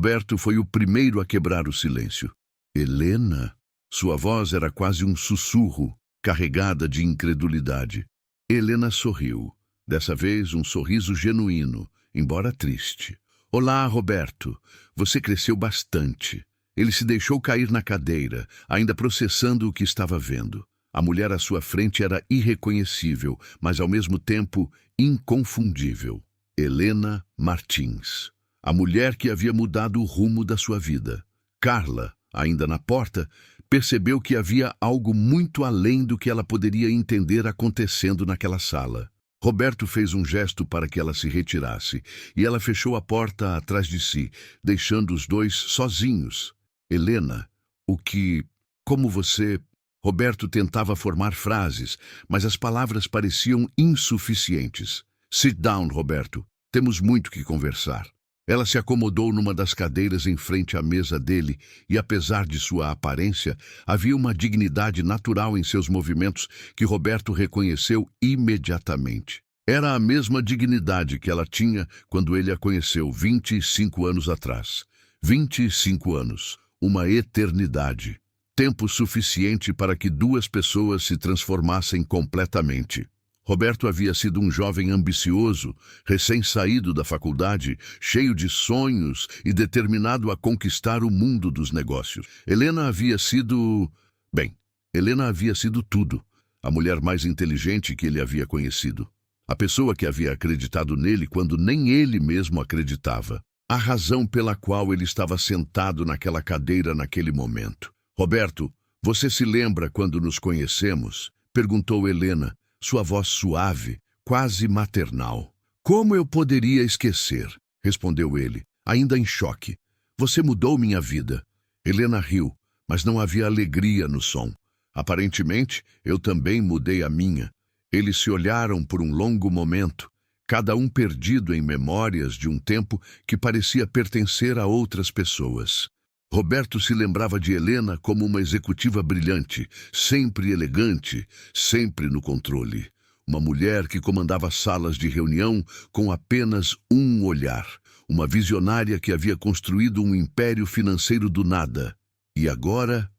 Roberto foi o primeiro a quebrar o silêncio. Helena? Sua voz era quase um sussurro, carregada de incredulidade. Helena sorriu. Dessa vez, um sorriso genuíno, embora triste. Olá, Roberto. Você cresceu bastante. Ele se deixou cair na cadeira, ainda processando o que estava vendo. A mulher à sua frente era irreconhecível, mas ao mesmo tempo inconfundível. Helena Martins. A mulher que havia mudado o rumo da sua vida. Carla, ainda na porta, percebeu que havia algo muito além do que ela poderia entender acontecendo naquela sala. Roberto fez um gesto para que ela se retirasse, e ela fechou a porta atrás de si, deixando os dois sozinhos. Helena, como você... Roberto tentava formar frases, mas as palavras pareciam insuficientes. Sit down, Roberto. Temos muito que conversar. Ela se acomodou numa das cadeiras em frente à mesa dele e, apesar de sua aparência, havia uma dignidade natural em seus movimentos que Roberto reconheceu imediatamente. Era a mesma dignidade que ela tinha quando ele a conheceu 25 anos atrás. 25 anos. Uma eternidade. Tempo suficiente para que duas pessoas se transformassem completamente. Roberto havia sido um jovem ambicioso, recém-saído da faculdade, cheio de sonhos e determinado a conquistar o mundo dos negócios. Helena havia sido tudo. A mulher mais inteligente que ele havia conhecido. A pessoa que havia acreditado nele quando nem ele mesmo acreditava. A razão pela qual ele estava sentado naquela cadeira naquele momento. Roberto, você se lembra quando nos conhecemos? Perguntou Helena, sua voz suave, quase maternal. Como eu poderia esquecer? Respondeu ele, ainda em choque. Você mudou minha vida. Helena riu, mas não havia alegria no som. Aparentemente, eu também mudei a minha. Eles se olharam por um longo momento, cada um perdido em memórias de um tempo que parecia pertencer a outras pessoas. Roberto se lembrava de Helena como uma executiva brilhante, sempre elegante, sempre no controle. Uma mulher que comandava salas de reunião com apenas um olhar. Uma visionária que havia construído um império financeiro do nada. E agora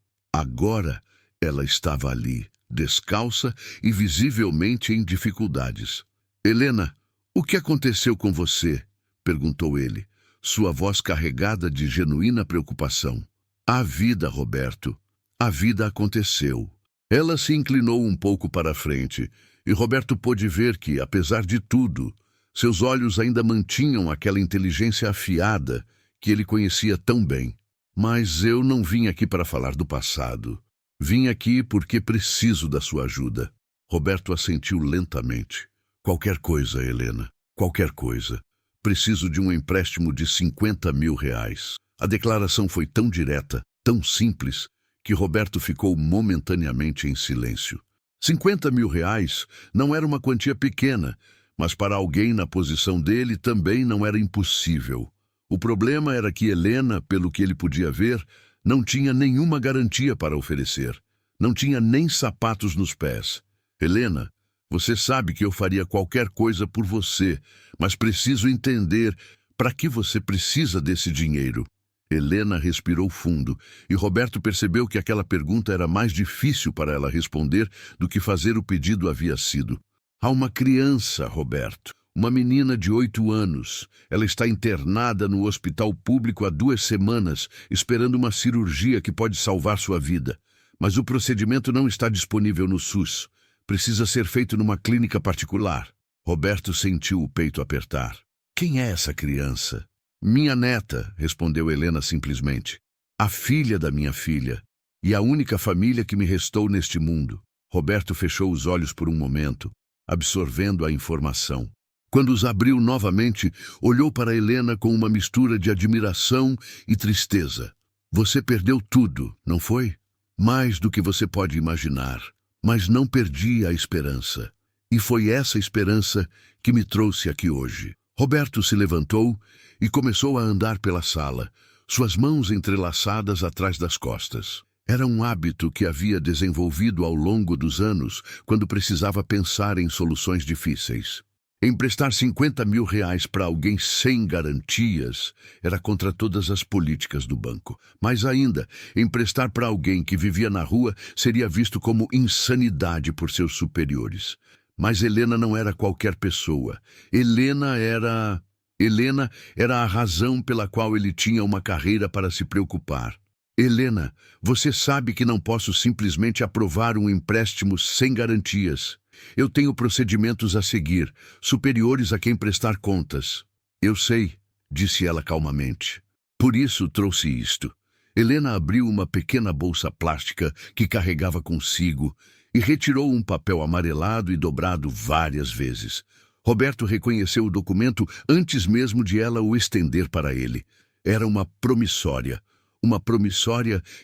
ela estava ali, descalça e visivelmente em dificuldades. Helena, o que aconteceu com você? Perguntou ele. Sua voz carregada de genuína preocupação. A vida, Roberto. A vida aconteceu. Ela se inclinou um pouco para a frente, e Roberto pôde ver que, apesar de tudo, seus olhos ainda mantinham aquela inteligência afiada que ele conhecia tão bem. Mas eu não vim aqui para falar do passado. Vim aqui porque preciso da sua ajuda. Roberto assentiu lentamente. Qualquer coisa, Helena. Qualquer coisa. Preciso de um empréstimo de 50 mil reais. A declaração foi tão direta, tão simples, que Roberto ficou momentaneamente em silêncio. 50 mil reais não era uma quantia pequena, mas para alguém na posição dele também não era impossível. O problema era que Helena, pelo que ele podia ver, não tinha nenhuma garantia para oferecer. Não tinha nem sapatos nos pés. Helena, você sabe que eu faria qualquer coisa por você, mas preciso entender para que você precisa desse dinheiro. Helena respirou fundo, e Roberto percebeu que aquela pergunta era mais difícil para ela responder do que fazer o pedido havia sido. Há uma criança, Roberto, uma menina de 8 anos. Ela está internada no hospital público há 2 semanas, esperando uma cirurgia que pode salvar sua vida. Mas o procedimento não está disponível no SUS. Precisa ser feito numa clínica particular. Roberto sentiu o peito apertar. Quem é essa criança? Minha neta, respondeu Helena simplesmente. A filha da minha filha. E a única família que me restou neste mundo. Roberto fechou os olhos por um momento, absorvendo a informação. Quando os abriu novamente, olhou para Helena com uma mistura de admiração e tristeza. Você perdeu tudo, não foi? Mais do que você pode imaginar. Mas não perdi a esperança. E foi essa esperança que me trouxe aqui hoje. Roberto se levantou e começou a andar pela sala, suas mãos entrelaçadas atrás das costas. Era um hábito que havia desenvolvido ao longo dos anos, quando precisava pensar em soluções difíceis. Emprestar 50 mil reais para alguém sem garantias era contra todas as políticas do banco. Mais ainda, emprestar para alguém que vivia na rua seria visto como insanidade por seus superiores. Mas Helena não era qualquer pessoa. Helena era a razão pela qual ele tinha uma carreira para se preocupar. Helena, você sabe que não posso simplesmente aprovar um empréstimo sem garantias. Eu tenho procedimentos a seguir, superiores a quem prestar contas. Eu sei, disse ela calmamente. Por isso trouxe isto. Helena abriu uma pequena bolsa plástica que carregava consigo e retirou um papel amarelado e dobrado várias vezes. Roberto reconheceu o documento antes mesmo de ela o estender para ele. Era uma promissória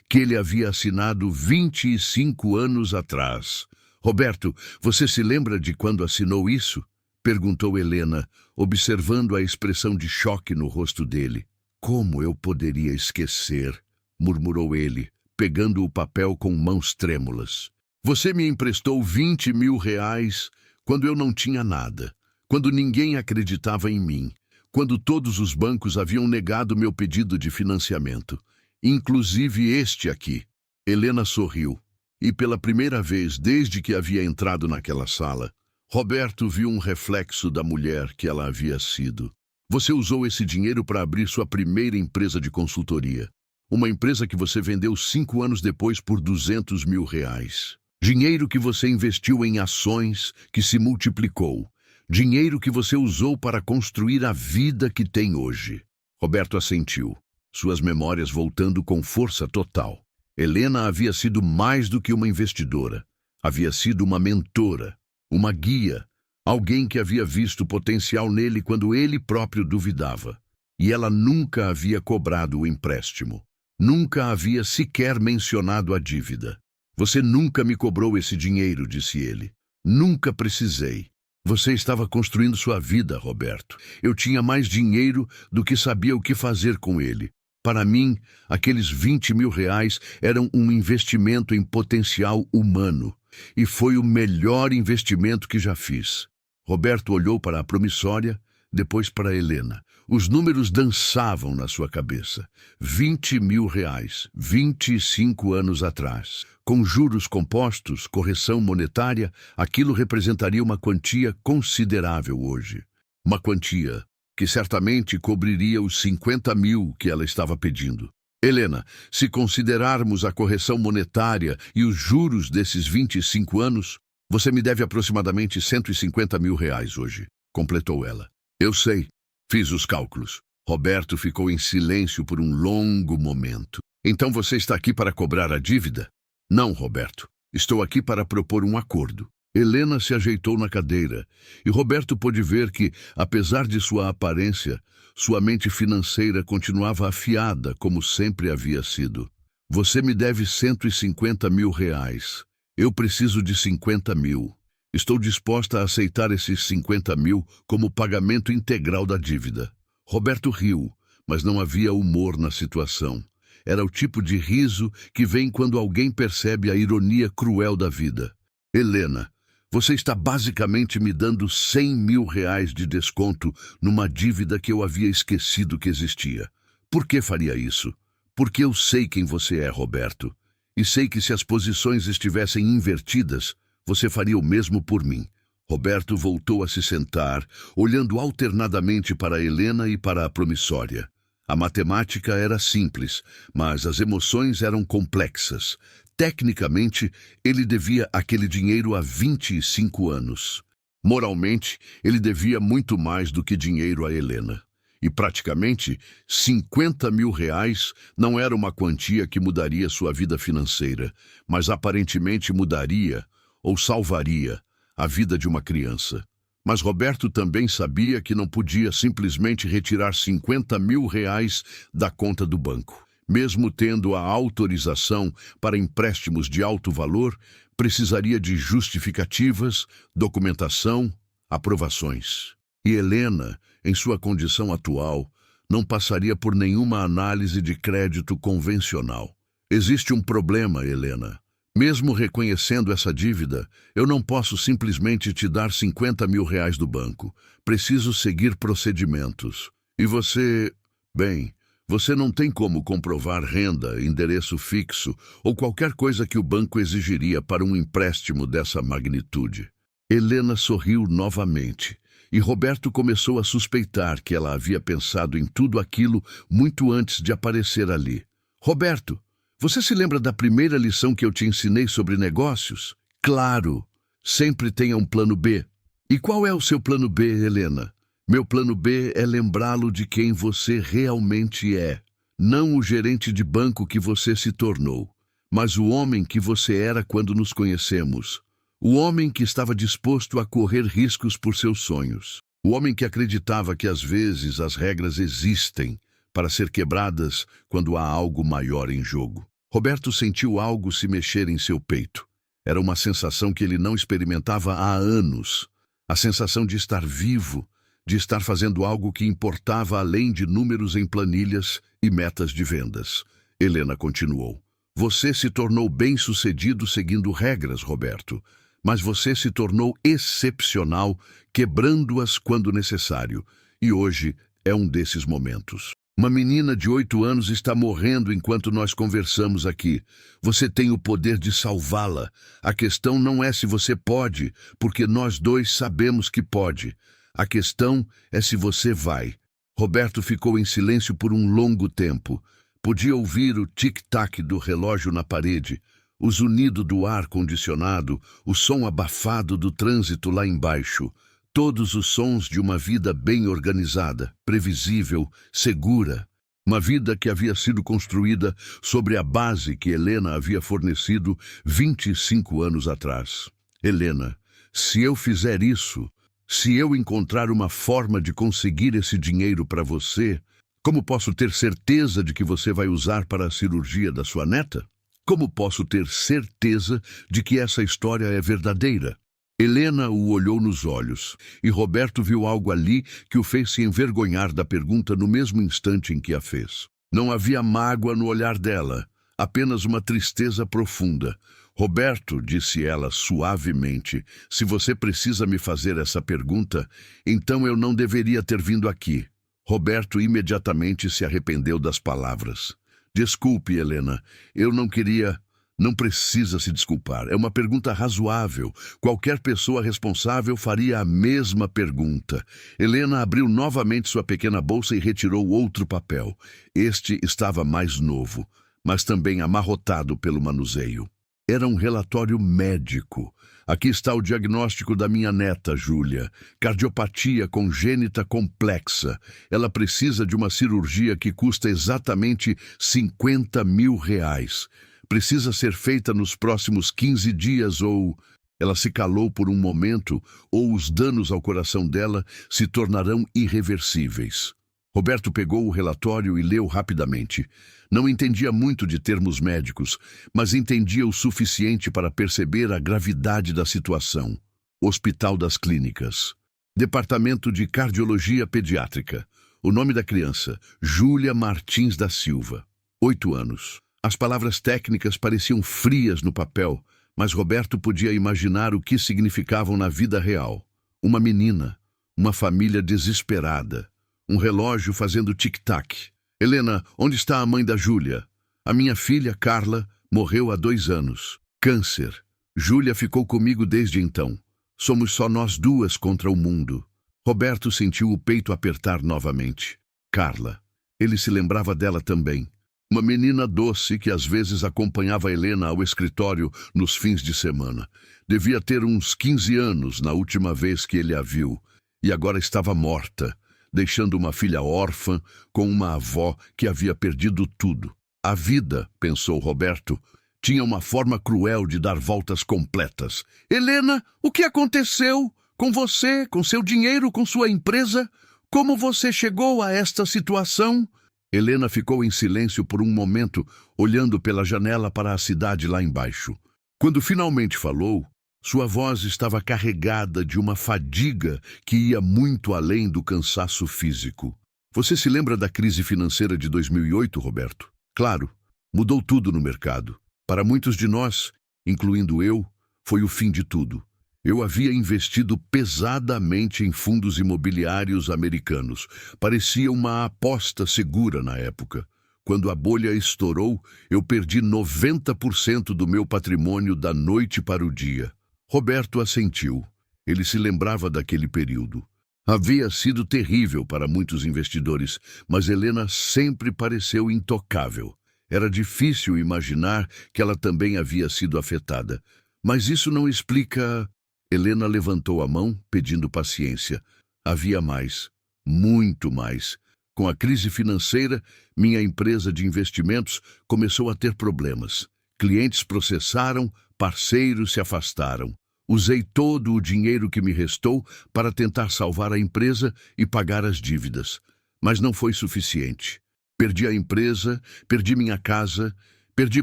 que ele havia assinado 25 anos atrás. Roberto, você se lembra de quando assinou isso? Perguntou Helena, observando a expressão de choque no rosto dele. Como eu poderia esquecer? Murmurou ele, pegando o papel com mãos trêmulas. Você me emprestou 20 mil reais quando eu não tinha nada, quando ninguém acreditava em mim, quando todos os bancos haviam negado meu pedido de financiamento, inclusive este aqui. Helena sorriu. E pela primeira vez desde que havia entrado naquela sala, Roberto viu um reflexo da mulher que ela havia sido. Você usou esse dinheiro para abrir sua primeira empresa de consultoria. Uma empresa que você vendeu 5 anos depois por 200 mil reais. Dinheiro que você investiu em ações que se multiplicou. Dinheiro que você usou para construir a vida que tem hoje. Roberto assentiu, suas memórias voltando com força total. Helena havia sido mais do que uma investidora. Havia sido uma mentora, uma guia, alguém que havia visto potencial nele quando ele próprio duvidava. E ela nunca havia cobrado o empréstimo. Nunca havia sequer mencionado a dívida. Você nunca me cobrou esse dinheiro, disse ele. Nunca precisei. Você estava construindo sua vida, Roberto. Eu tinha mais dinheiro do que sabia o que fazer com ele. Para mim, aqueles 20 mil reais eram um investimento em potencial humano. E foi o melhor investimento que já fiz. Roberto olhou para a promissória, depois para Helena. Os números dançavam na sua cabeça. 20 mil reais, 25 anos atrás. Com juros compostos, correção monetária, aquilo representaria uma quantia considerável hoje. Uma quantia que certamente cobriria os 50 mil que ela estava pedindo. Helena, se considerarmos a correção monetária e os juros desses 25 anos, você me deve aproximadamente 150 mil reais hoje, completou ela. Eu sei, fiz os cálculos. Roberto ficou em silêncio por um longo momento. Então você está aqui para cobrar a dívida? Não, Roberto. Estou aqui para propor um acordo. Helena se ajeitou na cadeira, e Roberto pôde ver que, apesar de sua aparência, sua mente financeira continuava afiada, como sempre havia sido. Você me deve 150 mil reais. Eu preciso de 50 mil. Estou disposta a aceitar esses 50 mil como pagamento integral da dívida. Roberto riu, mas não havia humor na situação. Era o tipo de riso que vem quando alguém percebe a ironia cruel da vida. Helena, você está basicamente me dando 100 mil reais de desconto numa dívida que eu havia esquecido que existia. Por que faria isso? Porque eu sei quem você é, Roberto. E sei que se as posições estivessem invertidas, você faria o mesmo por mim. Roberto voltou a se sentar, olhando alternadamente para Helena e para a promissória. A matemática era simples, mas as emoções eram complexas. Tecnicamente, ele devia aquele dinheiro há 25 anos. Moralmente, ele devia muito mais do que dinheiro a Helena. E praticamente, 50 mil reais não era uma quantia que mudaria sua vida financeira, mas aparentemente mudaria, ou salvaria, a vida de uma criança. Mas Roberto também sabia que não podia simplesmente retirar 50 mil reais da conta do banco. Mesmo tendo a autorização para empréstimos de alto valor, precisaria de justificativas, documentação, aprovações. E Helena, em sua condição atual, não passaria por nenhuma análise de crédito convencional. Existe um problema, Helena. Mesmo reconhecendo essa dívida, eu não posso simplesmente te dar 50 mil reais do banco. Preciso seguir procedimentos. E você... Bem, você não tem como comprovar renda, endereço fixo ou qualquer coisa que o banco exigiria para um empréstimo dessa magnitude. Helena sorriu novamente, e Roberto começou a suspeitar que ela havia pensado em tudo aquilo muito antes de aparecer ali. Roberto, você se lembra da primeira lição que eu te ensinei sobre negócios? Claro, sempre tenha um plano B. E qual é o seu plano B, Helena? Meu plano B é lembrá-lo de quem você realmente é. Não o gerente de banco que você se tornou, mas o homem que você era quando nos conhecemos. O homem que estava disposto a correr riscos por seus sonhos. O homem que acreditava que às vezes as regras existem para ser quebradas quando há algo maior em jogo. Roberto sentiu algo se mexer em seu peito. Era uma sensação que ele não experimentava há anos. A sensação de estar vivo, de estar fazendo algo que importava além de números em planilhas e metas de vendas. Helena continuou. Você se tornou bem-sucedido seguindo regras, Roberto, mas você se tornou excepcional, quebrando-as quando necessário. E hoje é um desses momentos. Uma menina de 8 anos está morrendo enquanto nós conversamos aqui. Você tem o poder de salvá-la. A questão não é se você pode, porque nós dois sabemos que pode. A questão é se você vai. Roberto ficou em silêncio por um longo tempo. Podia ouvir o tic-tac do relógio na parede, o zunido do ar-condicionado, o som abafado do trânsito lá embaixo. Todos os sons de uma vida bem organizada, previsível, segura. Uma vida que havia sido construída sobre a base que Helena havia fornecido 25 anos atrás. Helena, se eu fizer isso, se eu encontrar uma forma de conseguir esse dinheiro para você, como posso ter certeza de que você vai usar para a cirurgia da sua neta? Como posso ter certeza de que essa história é verdadeira? Helena o olhou nos olhos, e Roberto viu algo ali que o fez se envergonhar da pergunta no mesmo instante em que a fez. Não havia mágoa no olhar dela, apenas uma tristeza profunda. Roberto, disse ela suavemente, se você precisa me fazer essa pergunta, então eu não deveria ter vindo aqui. Roberto imediatamente se arrependeu das palavras. Desculpe, Helena, eu não queria... Não precisa se desculpar. É uma pergunta razoável. Qualquer pessoa responsável faria a mesma pergunta. Helena abriu novamente sua pequena bolsa e retirou outro papel. Este estava mais novo, mas também amarrotado pelo manuseio. Era um relatório médico. Aqui está o diagnóstico da minha neta, Júlia. Cardiopatia congênita complexa. Ela precisa de uma cirurgia que custa exatamente 50 mil reais. Precisa ser feita nos próximos 15 dias ou... Ela se calou por um momento, ou os danos ao coração dela se tornarão irreversíveis. Roberto pegou o relatório e leu rapidamente. Não entendia muito de termos médicos, mas entendia o suficiente para perceber a gravidade da situação. Hospital das Clínicas. Departamento de Cardiologia Pediátrica. O nome da criança, Júlia Martins da Silva. 8 anos. As palavras técnicas pareciam frias no papel, mas Roberto podia imaginar o que significavam na vida real. Uma menina, uma família desesperada, um relógio fazendo tic-tac. Helena, onde está a mãe da Júlia? A minha filha, Carla, morreu há 2 anos. Câncer. Júlia ficou comigo desde então. Somos só nós duas contra o mundo. Roberto sentiu o peito apertar novamente. Carla. Ele se lembrava dela também. Uma menina doce que às vezes acompanhava Helena ao escritório nos fins de semana. Devia ter uns 15 anos na última vez que ele a viu, e agora estava morta, deixando uma filha órfã com uma avó que havia perdido tudo. A vida, pensou Roberto, tinha uma forma cruel de dar voltas completas. Helena, o que aconteceu? Com você, com seu dinheiro, com sua empresa? Como você chegou a esta situação? Helena ficou em silêncio por um momento, olhando pela janela para a cidade lá embaixo. Quando finalmente falou, sua voz estava carregada de uma fadiga que ia muito além do cansaço físico. Você se lembra da crise financeira de 2008, Roberto? Claro, mudou tudo no mercado. Para muitos de nós, incluindo eu, foi o fim de tudo. Eu havia investido pesadamente em fundos imobiliários americanos. Parecia uma aposta segura na época. Quando a bolha estourou, eu perdi 90% do meu patrimônio da noite para o dia. Roberto assentiu. Ele se lembrava daquele período. Havia sido terrível para muitos investidores, mas Helena sempre pareceu intocável. Era difícil imaginar que ela também havia sido afetada. Mas isso não explica... Helena levantou a mão, pedindo paciência. Havia mais, muito mais. Com a crise financeira, minha empresa de investimentos começou a ter problemas. Clientes processaram, parceiros se afastaram. Usei todo o dinheiro que me restou para tentar salvar a empresa e pagar as dívidas. Mas não foi suficiente. Perdi a empresa, perdi minha casa, perdi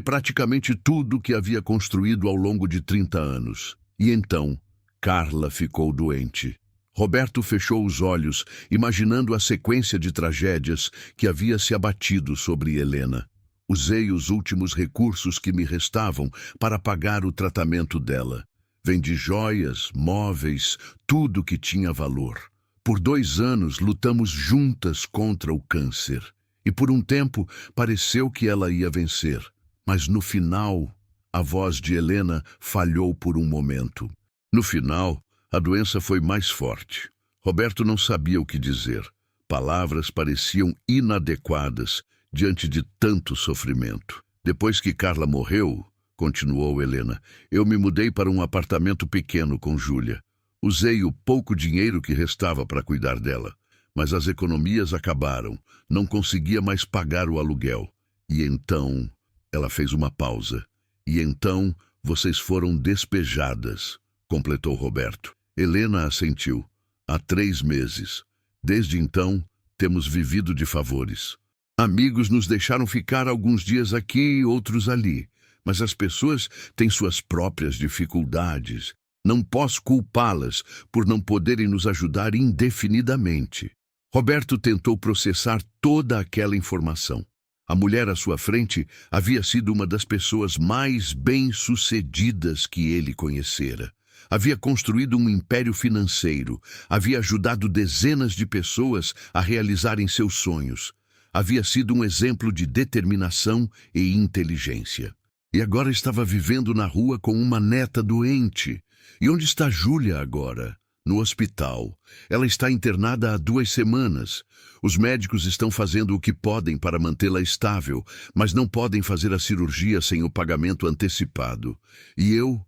praticamente tudo que havia construído ao longo de 30 anos. E então, Carla ficou doente. Roberto fechou os olhos, imaginando a sequência de tragédias que havia se abatido sobre Helena. Usei os últimos recursos que me restavam para pagar o tratamento dela. Vendi joias, móveis, tudo que tinha valor. Por 2 anos lutamos juntas contra o câncer. E por um tempo pareceu que ela ia vencer. Mas no final, a voz de Helena falhou por um momento. No final, a doença foi mais forte. Roberto não sabia o que dizer. Palavras pareciam inadequadas diante de tanto sofrimento. Depois que Carla morreu, continuou Helena, eu me mudei para um apartamento pequeno com Júlia. Usei o pouco dinheiro que restava para cuidar dela, mas as economias acabaram. Não conseguia mais pagar o aluguel. E então, ela fez uma pausa. E então, vocês foram despejadas, completou Roberto. Helena assentiu. Há 3 meses. Desde então, temos vivido de favores. Amigos nos deixaram ficar alguns dias aqui e outros ali. Mas as pessoas têm suas próprias dificuldades. Não posso culpá-las por não poderem nos ajudar indefinidamente. Roberto tentou processar toda aquela informação. A mulher à sua frente havia sido uma das pessoas mais bem-sucedidas que ele conhecera. Havia construído um império financeiro, havia ajudado dezenas de pessoas a realizarem seus sonhos. Havia sido um exemplo de determinação e inteligência. E agora estava vivendo na rua com uma neta doente. E onde está Júlia agora? No hospital. Ela está internada há 2 semanas. Os médicos estão fazendo o que podem para mantê-la estável, mas não podem fazer a cirurgia sem o pagamento antecipado. E eu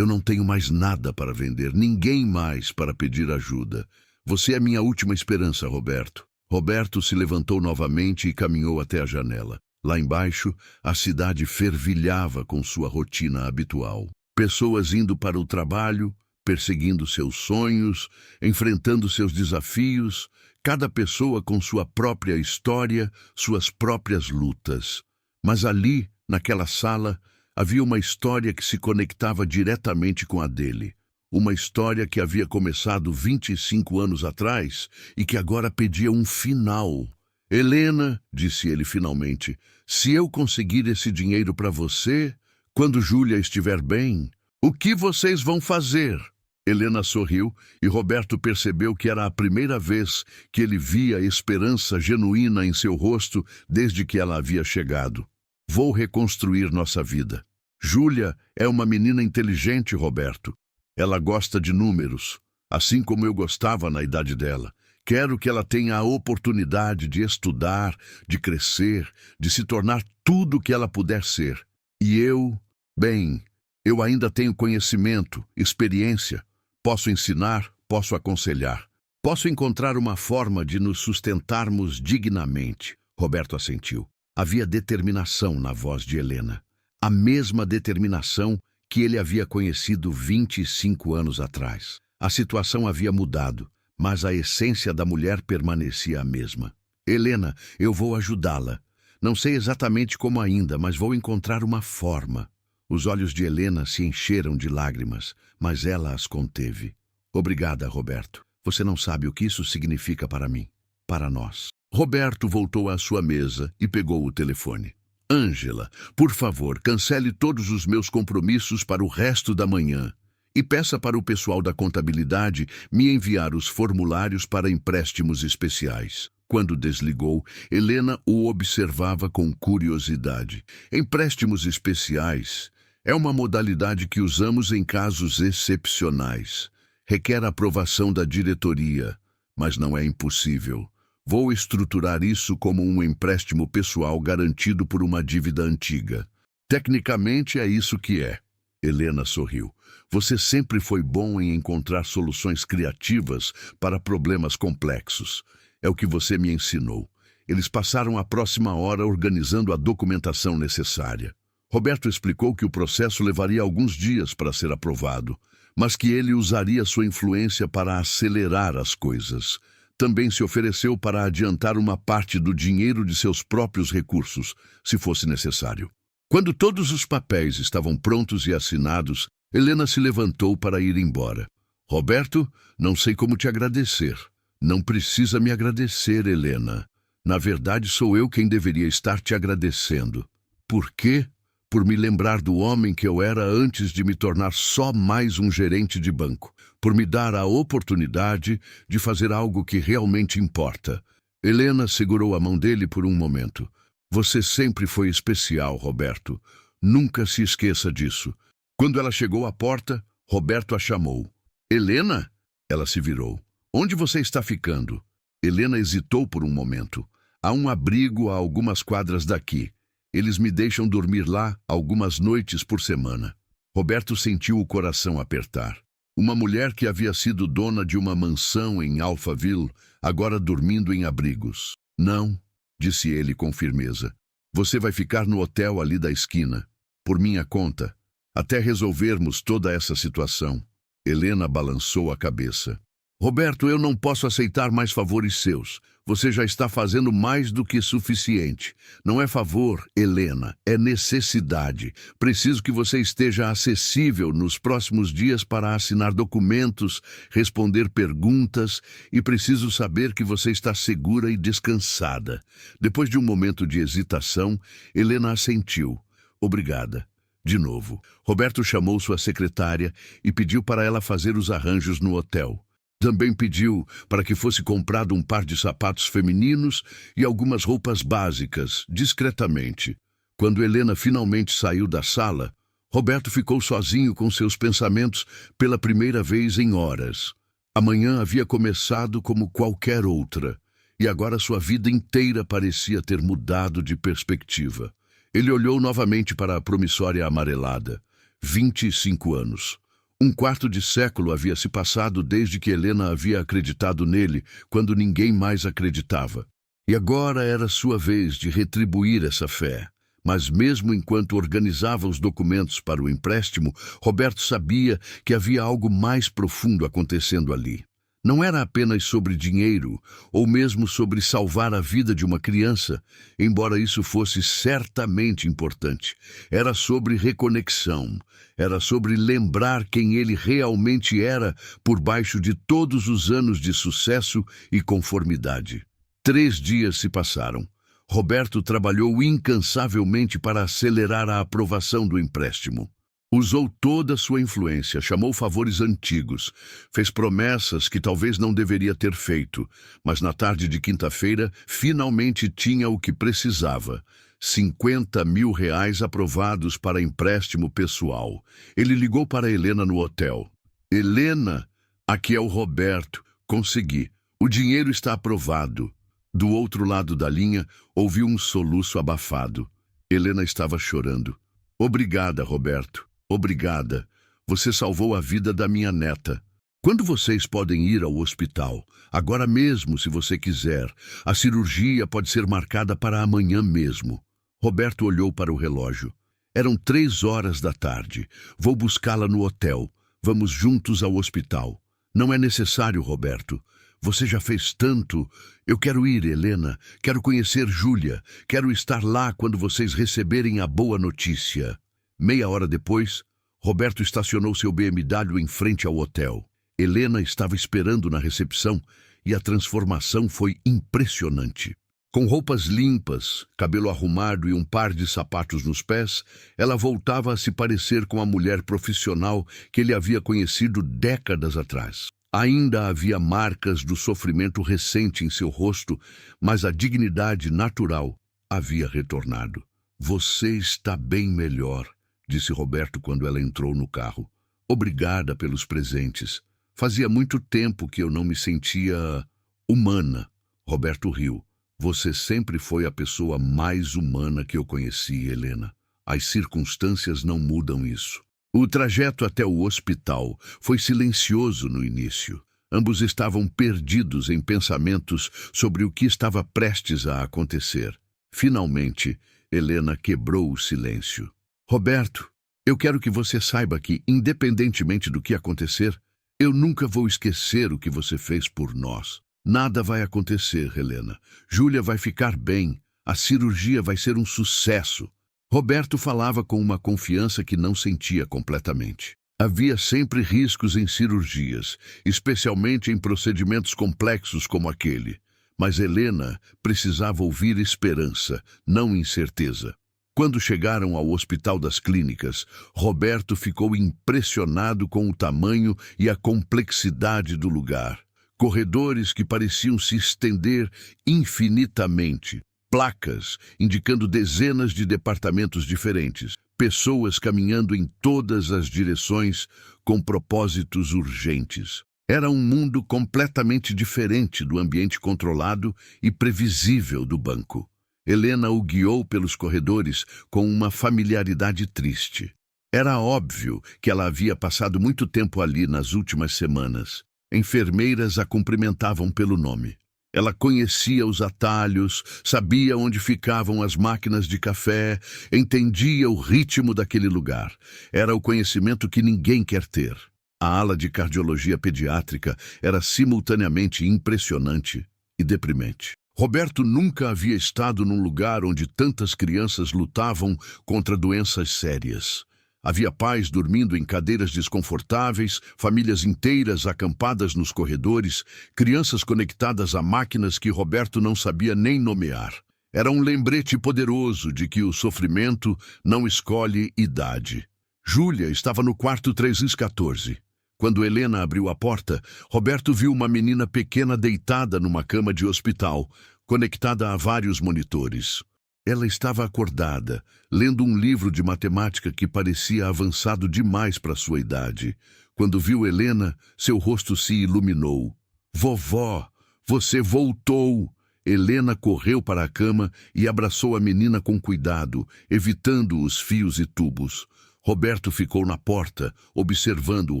não tenho mais nada para vender, ninguém mais para pedir ajuda. Você é minha última esperança, Roberto. Roberto se levantou novamente e caminhou até a janela. Lá embaixo, a cidade fervilhava com sua rotina habitual. Pessoas indo para o trabalho, perseguindo seus sonhos, enfrentando seus desafios, cada pessoa com sua própria história, suas próprias lutas. Mas ali, naquela sala, havia uma história que se conectava diretamente com a dele. Uma história que havia começado 25 anos atrás e que agora pedia um final. Helena, disse ele finalmente, se eu conseguir esse dinheiro para você, quando Júlia estiver bem, o que vocês vão fazer? Helena sorriu e Roberto percebeu que era a primeira vez que ele via esperança genuína em seu rosto desde que ela havia chegado. Vou reconstruir nossa vida. Júlia é uma menina inteligente, Roberto. Ela gosta de números, assim como eu gostava na idade dela. Quero que ela tenha a oportunidade de estudar, de crescer, de se tornar tudo o que ela puder ser. E eu ainda tenho conhecimento, experiência. Posso ensinar, posso aconselhar. Posso encontrar uma forma de nos sustentarmos dignamente. Roberto assentiu. Havia determinação na voz de Helena. A mesma determinação que ele havia conhecido 25 anos atrás. A situação havia mudado, mas a essência da mulher permanecia a mesma. Helena, eu vou ajudá-la. Não sei exatamente como ainda, mas vou encontrar uma forma. Os olhos de Helena se encheram de lágrimas, mas ela as conteve. Obrigada, Roberto. Você não sabe o que isso significa para mim, para nós. Roberto voltou à sua mesa e pegou o telefone. Ângela, por favor, cancele todos os meus compromissos para o resto da manhã. E peça para o pessoal da contabilidade me enviar os formulários para empréstimos especiais. Quando desligou, Helena o observava com curiosidade. Empréstimos especiais é uma modalidade que usamos em casos excepcionais. Requer aprovação da diretoria, mas não é impossível. Vou estruturar isso como um empréstimo pessoal garantido por uma dívida antiga. Tecnicamente é isso que é. Helena sorriu. Você sempre foi bom em encontrar soluções criativas para problemas complexos. É o que você me ensinou. Eles passaram a próxima hora organizando a documentação necessária. Roberto explicou que o processo levaria alguns dias para ser aprovado, mas que ele usaria sua influência para acelerar as coisas. Também se ofereceu para adiantar uma parte do dinheiro de seus próprios recursos, se fosse necessário. Quando todos os papéis estavam prontos e assinados, Helena se levantou para ir embora. Roberto, não sei como te agradecer. Não precisa me agradecer, Helena. Na verdade, sou eu quem deveria estar te agradecendo. Por quê? Por me lembrar do homem que eu era antes de me tornar só mais um gerente de banco. Por me dar a oportunidade de fazer algo que realmente importa. Helena segurou a mão dele por um momento. Você sempre foi especial, Roberto. Nunca se esqueça disso. Quando ela chegou à porta, Roberto a chamou. Helena? Ela se virou. Onde você está ficando? Helena hesitou por um momento. Há um abrigo a algumas quadras daqui. Eles me deixam dormir lá algumas noites por semana. Roberto sentiu o coração apertar. Uma mulher que havia sido dona de uma mansão em Alphaville, agora dormindo em abrigos. Não, disse ele com firmeza. Você vai ficar no hotel ali da esquina, por minha conta, até resolvermos toda essa situação. Helena balançou a cabeça. Roberto, eu não posso aceitar mais favores seus. Você já está fazendo mais do que suficiente. Não é favor, Helena, é necessidade. Preciso que você esteja acessível nos próximos dias para assinar documentos, responder perguntas e preciso saber que você está segura e descansada. Depois de um momento de hesitação, Helena assentiu. Obrigada. De novo, Roberto chamou sua secretária e pediu para ela fazer os arranjos no hotel. Também pediu para que fosse comprado um par de sapatos femininos e algumas roupas básicas, discretamente. Quando Helena finalmente saiu da sala, Roberto ficou sozinho com seus pensamentos pela primeira vez em horas. A manhã havia começado como qualquer outra, e agora sua vida inteira parecia ter mudado de perspectiva. Ele olhou novamente para a promissória amarelada. 25 anos. Um quarto de século havia se passado desde que Helena havia acreditado nele, quando ninguém mais acreditava. E agora era sua vez de retribuir essa fé. Mas mesmo enquanto organizava os documentos para o empréstimo, Roberto sabia que havia algo mais profundo acontecendo ali. Não era apenas sobre dinheiro, ou mesmo sobre salvar a vida de uma criança, embora isso fosse certamente importante. Era sobre reconexão, era sobre lembrar quem ele realmente era por baixo de todos os anos de sucesso e conformidade. 3 dias se passaram. Roberto trabalhou incansavelmente para acelerar a aprovação do empréstimo. Usou toda a sua influência, chamou favores antigos, fez promessas que talvez não deveria ter feito, mas na tarde de quinta-feira finalmente tinha o que precisava. 50 mil reais aprovados para empréstimo pessoal. Ele ligou para Helena no hotel. Helena, aqui é o Roberto. Consegui. O dinheiro está aprovado. Do outro lado da linha, ouviu um soluço abafado. Helena estava chorando. Obrigada, Roberto. Obrigada. Você salvou a vida da minha neta. Quando vocês podem ir ao hospital? Agora mesmo, se você quiser. A cirurgia pode ser marcada para amanhã mesmo. Roberto olhou para o relógio. Eram 3 horas da tarde. Vou buscá-la no hotel. Vamos juntos ao hospital. Não é necessário, Roberto. Você já fez tanto. Eu quero ir, Helena. Quero conhecer Júlia. Quero estar lá quando vocês receberem a boa notícia. Meia hora depois, Roberto estacionou seu BMW em frente ao hotel. Helena estava esperando na recepção e a transformação foi impressionante. Com roupas limpas, cabelo arrumado e um par de sapatos nos pés, ela voltava a se parecer com a mulher profissional que ele havia conhecido décadas atrás. Ainda havia marcas do sofrimento recente em seu rosto, mas a dignidade natural havia retornado. "Você está bem melhor", disse Roberto quando ela entrou no carro. "Obrigada pelos presentes. Fazia muito tempo que eu não me sentia humana." Roberto riu. "Você sempre foi a pessoa mais humana que eu conheci, Helena. As circunstâncias não mudam isso." O trajeto até o hospital foi silencioso no início. Ambos estavam perdidos em pensamentos sobre o que estava prestes a acontecer. Finalmente, Helena quebrou o silêncio. "Roberto, eu quero que você saiba que, independentemente do que acontecer, eu nunca vou esquecer o que você fez por nós. Nada vai acontecer, Helena. Júlia vai ficar bem. A cirurgia vai ser um sucesso." Roberto falava com uma confiança que não sentia completamente. Havia sempre riscos em cirurgias, especialmente em procedimentos complexos como aquele. Mas Helena precisava ouvir esperança, não incerteza. Quando chegaram ao Hospital das Clínicas, Roberto ficou impressionado com o tamanho e a complexidade do lugar. Corredores que pareciam se estender infinitamente. Placas indicando dezenas de departamentos diferentes. Pessoas caminhando em todas as direções com propósitos urgentes. Era um mundo completamente diferente do ambiente controlado e previsível do banco. Helena o guiou pelos corredores com uma familiaridade triste. Era óbvio que ela havia passado muito tempo ali nas últimas semanas. Enfermeiras a cumprimentavam pelo nome. Ela conhecia os atalhos, sabia onde ficavam as máquinas de café, entendia o ritmo daquele lugar. Era o conhecimento que ninguém quer ter. A ala de cardiologia pediátrica era simultaneamente impressionante e deprimente. Roberto nunca havia estado num lugar onde tantas crianças lutavam contra doenças sérias. Havia pais dormindo em cadeiras desconfortáveis, famílias inteiras acampadas nos corredores, crianças conectadas a máquinas que Roberto não sabia nem nomear. Era um lembrete poderoso de que o sofrimento não escolhe idade. Júlia estava no quarto 314. Quando Helena abriu a porta, Roberto viu uma menina pequena deitada numa cama de hospital, conectada a vários monitores. Ela estava acordada, lendo um livro de matemática que parecia avançado demais para sua idade. Quando viu Helena, seu rosto se iluminou. "Vovó, você voltou!" Helena correu para a cama e abraçou a menina com cuidado, evitando os fios e tubos. Roberto ficou na porta, observando o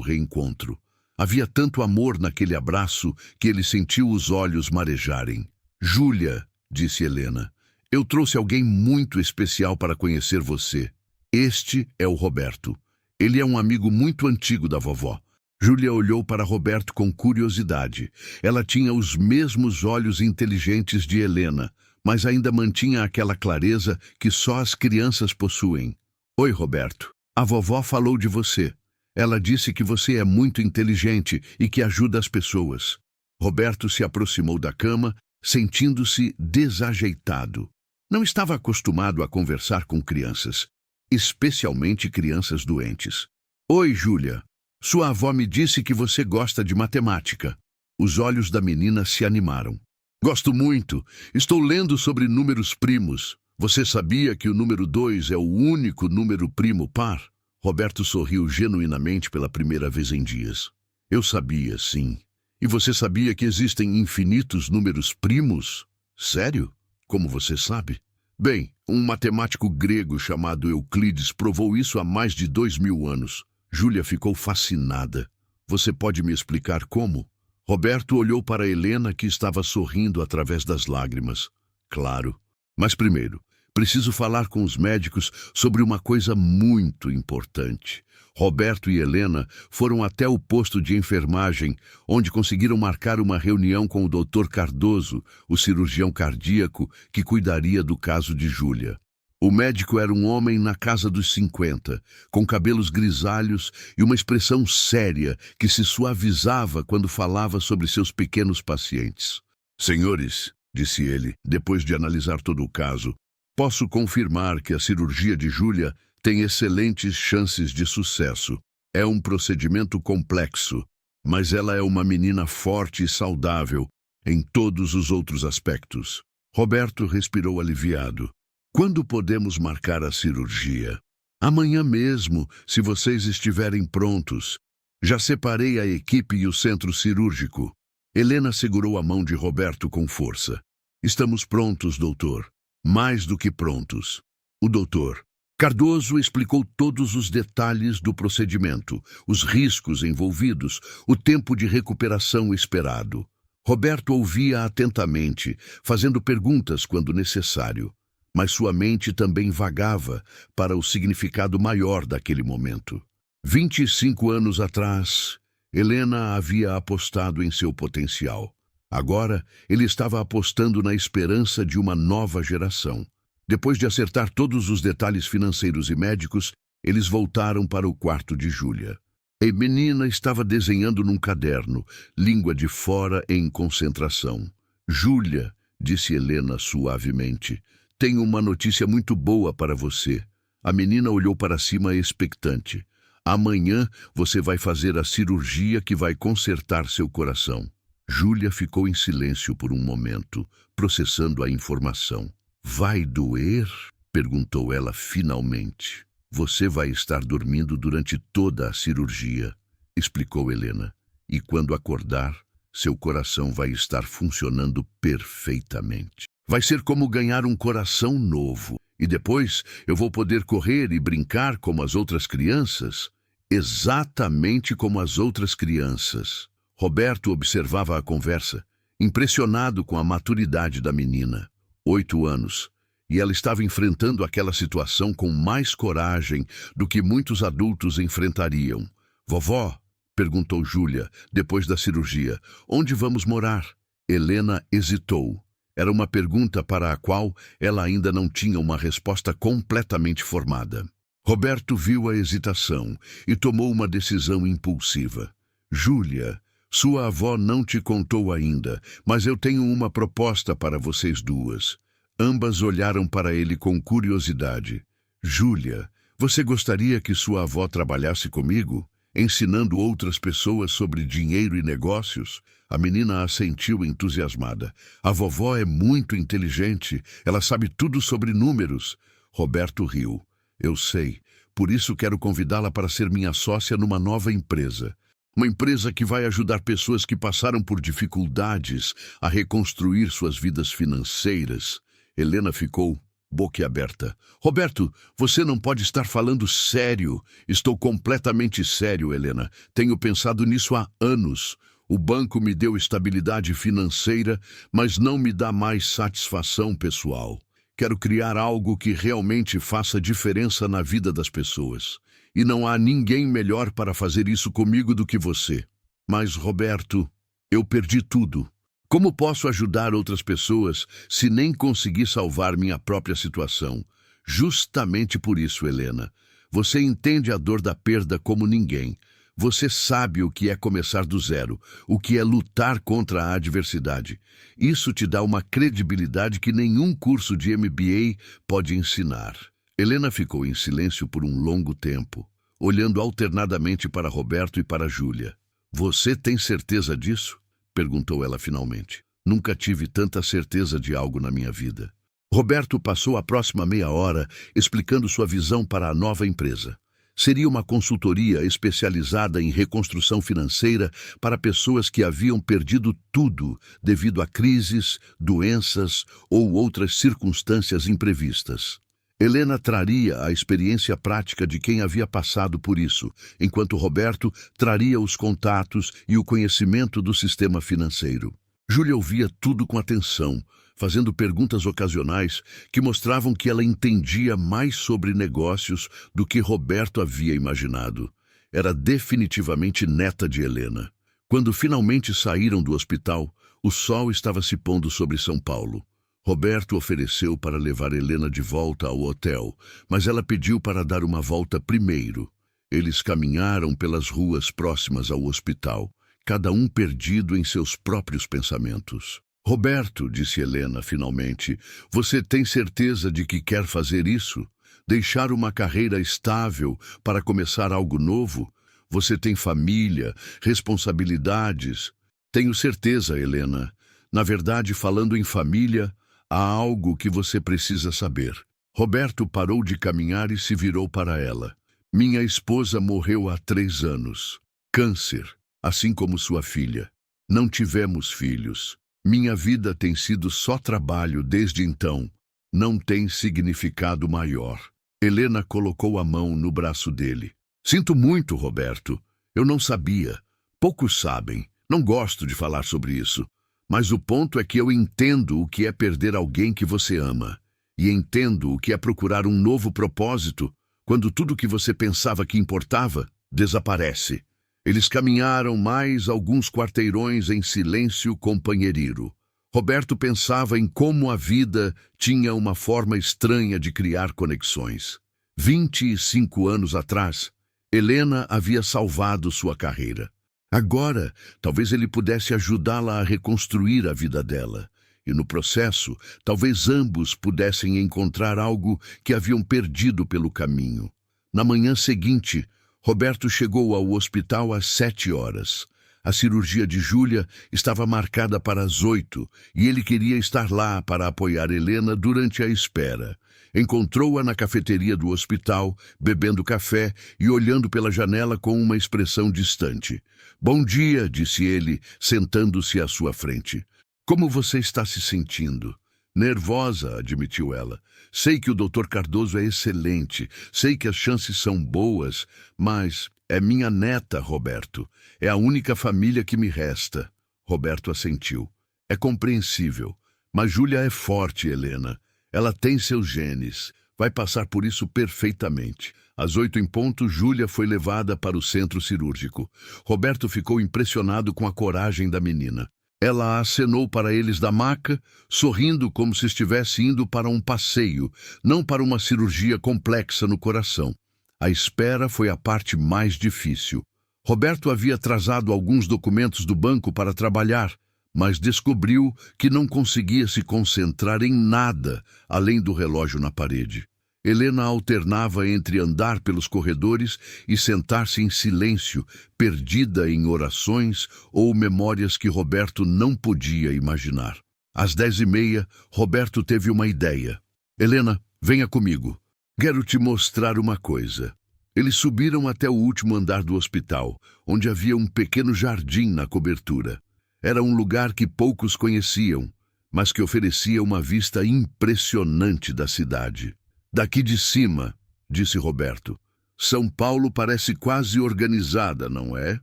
reencontro. Havia tanto amor naquele abraço que ele sentiu os olhos marejarem. "Júlia", disse Helena, "eu trouxe alguém muito especial para conhecer você. Este é o Roberto. Ele é um amigo muito antigo da vovó." Júlia olhou para Roberto com curiosidade. Ela tinha os mesmos olhos inteligentes de Helena, mas ainda mantinha aquela clareza que só as crianças possuem. "Oi, Roberto. A vovó falou de você. Ela disse que você é muito inteligente e que ajuda as pessoas." Roberto se aproximou da cama, sentindo-se desajeitado. Não estava acostumado a conversar com crianças, especialmente crianças doentes. "Oi, Júlia. Sua avó me disse que você gosta de matemática." Os olhos da menina se animaram. "Gosto muito. Estou lendo sobre números primos. Você sabia que o número 2 é o único número primo par?" Roberto sorriu genuinamente pela primeira vez em dias. "Eu sabia, sim. E você sabia que existem infinitos números primos?" "Sério? Como você sabe?" "Bem, um matemático grego chamado Euclides provou isso há mais de 2000 anos. Júlia ficou fascinada. "Você pode me explicar como?" Roberto olhou para Helena, que estava sorrindo através das lágrimas. "Claro. Mas primeiro, preciso falar com os médicos sobre uma coisa muito importante." Roberto e Helena foram até o posto de enfermagem, onde conseguiram marcar uma reunião com o Dr. Cardoso, o cirurgião cardíaco que cuidaria do caso de Júlia. O médico era um homem na casa dos 50, com cabelos grisalhos e uma expressão séria que se suavizava quando falava sobre seus pequenos pacientes. "Senhores, disse ele, depois de analisar todo o caso. Posso confirmar que a cirurgia de Júlia tem excelentes chances de sucesso. É um procedimento complexo, mas ela é uma menina forte e saudável em todos os outros aspectos. Roberto respirou aliviado. Quando podemos marcar a cirurgia? Amanhã mesmo, se vocês estiverem prontos. Já separei a equipe e o centro cirúrgico. Helena segurou a mão de Roberto com força. Estamos prontos, doutor. Mais do que prontos. O doutor Cardoso explicou todos os detalhes do procedimento, os riscos envolvidos, o tempo de recuperação esperado. Roberto ouvia atentamente, fazendo perguntas quando necessário, mas sua mente também vagava para o significado maior daquele momento. 25 anos atrás, Helena havia apostado em seu potencial. Agora, ele estava apostando na esperança de uma nova geração. Depois de acertar todos os detalhes financeiros e médicos, eles voltaram para o quarto de Júlia. A menina estava desenhando num caderno, língua de fora em concentração. Júlia, disse Helena suavemente, tenho uma notícia muito boa para você. A menina olhou para cima expectante. Amanhã você vai fazer a cirurgia que vai consertar seu coração. Júlia ficou em silêncio por um momento, processando a informação. Vai doer? Perguntou ela finalmente. Você vai estar dormindo durante toda a cirurgia, explicou Helena. E quando acordar, seu coração vai estar funcionando perfeitamente. Vai ser como ganhar um coração novo. E depois eu vou poder correr e brincar como as outras crianças? Exatamente como as outras crianças. Roberto observava a conversa, impressionado com a maturidade da menina. 8 anos. E ela estava enfrentando aquela situação com mais coragem do que muitos adultos enfrentariam. Vovó, perguntou Júlia, depois da cirurgia, onde vamos morar? Helena hesitou. Era uma pergunta para a qual ela ainda não tinha uma resposta completamente formada. Roberto viu a hesitação e tomou uma decisão impulsiva. Júlia, sua avó não te contou ainda, mas eu tenho uma proposta para vocês duas. Ambas olharam para ele com curiosidade. Júlia, você gostaria que sua avó trabalhasse comigo, ensinando outras pessoas sobre dinheiro e negócios? A menina assentiu entusiasmada. A vovó é muito inteligente, ela sabe tudo sobre números. Roberto riu. Eu sei, por isso quero convidá-la para ser minha sócia numa nova empresa. Uma empresa que vai ajudar pessoas que passaram por dificuldades a reconstruir suas vidas financeiras. Helena ficou boquiaberta. Roberto, você não pode estar falando sério. Estou completamente sério, Helena. Tenho pensado nisso há anos. O banco me deu estabilidade financeira, mas não me dá mais satisfação pessoal. Quero criar algo que realmente faça diferença na vida das pessoas. E não há ninguém melhor para fazer isso comigo do que você. Mas, Roberto, eu perdi tudo. Como posso ajudar outras pessoas se nem consegui salvar minha própria situação? Justamente por isso, Helena. Você entende a dor da perda como ninguém. Você sabe o que é começar do zero, o que é lutar contra a adversidade. Isso te dá uma credibilidade que nenhum curso de MBA pode ensinar. Helena ficou em silêncio por um longo tempo, olhando alternadamente para Roberto e para Júlia. Você tem certeza disso? Perguntou ela finalmente. Nunca tive tanta certeza de algo na minha vida. Roberto passou a próxima meia hora explicando sua visão para a nova empresa. Seria uma consultoria especializada em reconstrução financeira para pessoas que haviam perdido tudo devido a crises, doenças ou outras circunstâncias imprevistas. Helena traria a experiência prática de quem havia passado por isso, enquanto Roberto traria os contatos e o conhecimento do sistema financeiro. Júlia ouvia tudo com atenção, fazendo perguntas ocasionais que mostravam que ela entendia mais sobre negócios do que Roberto havia imaginado. Era definitivamente neta de Helena. Quando finalmente saíram do hospital, o sol estava se pondo sobre São Paulo. Roberto ofereceu para levar Helena de volta ao hotel, mas ela pediu para dar uma volta primeiro. Eles caminharam pelas ruas próximas ao hospital, cada um perdido em seus próprios pensamentos. Roberto, disse Helena finalmente, você tem certeza de que quer fazer isso? Deixar uma carreira estável para começar algo novo? Você tem família, responsabilidades. Tenho certeza, Helena. Na verdade, falando em família, há algo que você precisa saber. Roberto parou de caminhar e se virou para ela. Minha esposa morreu há 3 anos. Câncer, assim como sua filha. Não tivemos filhos. Minha vida tem sido só trabalho desde então. Não tem significado maior. Helena colocou a mão no braço dele. Sinto muito, Roberto. Eu não sabia. Poucos sabem. Não gosto de falar sobre isso. Mas o ponto é que eu entendo o que é perder alguém que você ama. E entendo o que é procurar um novo propósito quando tudo que você pensava que importava desaparece. Eles caminharam mais alguns quarteirões em silêncio companheiro. Roberto pensava em como a vida tinha uma forma estranha de criar conexões. 25 anos atrás, Helena havia salvado sua carreira. Agora, talvez ele pudesse ajudá-la a reconstruir a vida dela. E no processo, talvez ambos pudessem encontrar algo que haviam perdido pelo caminho. Na manhã seguinte, Roberto chegou ao hospital às 7 horas. A cirurgia de Júlia estava marcada para as 8 e ele queria estar lá para apoiar Helena durante a espera. Encontrou-a na cafeteria do hospital, bebendo café e olhando pela janela com uma expressão distante. Bom dia, disse ele, sentando-se à sua frente. Como você está se sentindo? Nervosa, admitiu ela. Sei que o Dr. Cardoso é excelente, sei que as chances são boas, mas é minha neta, Roberto. É a única família que me resta. Roberto assentiu. É compreensível, mas Júlia é forte, Helena. Ela tem seus genes. Vai passar por isso perfeitamente. Às 8 em ponto, Júlia foi levada para o centro cirúrgico. Roberto ficou impressionado com a coragem da menina. Ela acenou para eles da maca, sorrindo como se estivesse indo para um passeio, não para uma cirurgia complexa no coração. A espera foi a parte mais difícil. Roberto havia atrasado alguns documentos do banco para trabalhar, mas descobriu que não conseguia se concentrar em nada além do relógio na parede. Helena alternava entre andar pelos corredores e sentar-se em silêncio, perdida em orações ou memórias que Roberto não podia imaginar. Às 10h30, Roberto teve uma ideia. Helena, venha comigo. Quero te mostrar uma coisa. Eles subiram até o último andar do hospital, onde havia um pequeno jardim na cobertura. Era um lugar que poucos conheciam, mas que oferecia uma vista impressionante da cidade. Daqui de cima, disse Roberto, São Paulo parece quase organizada, não é?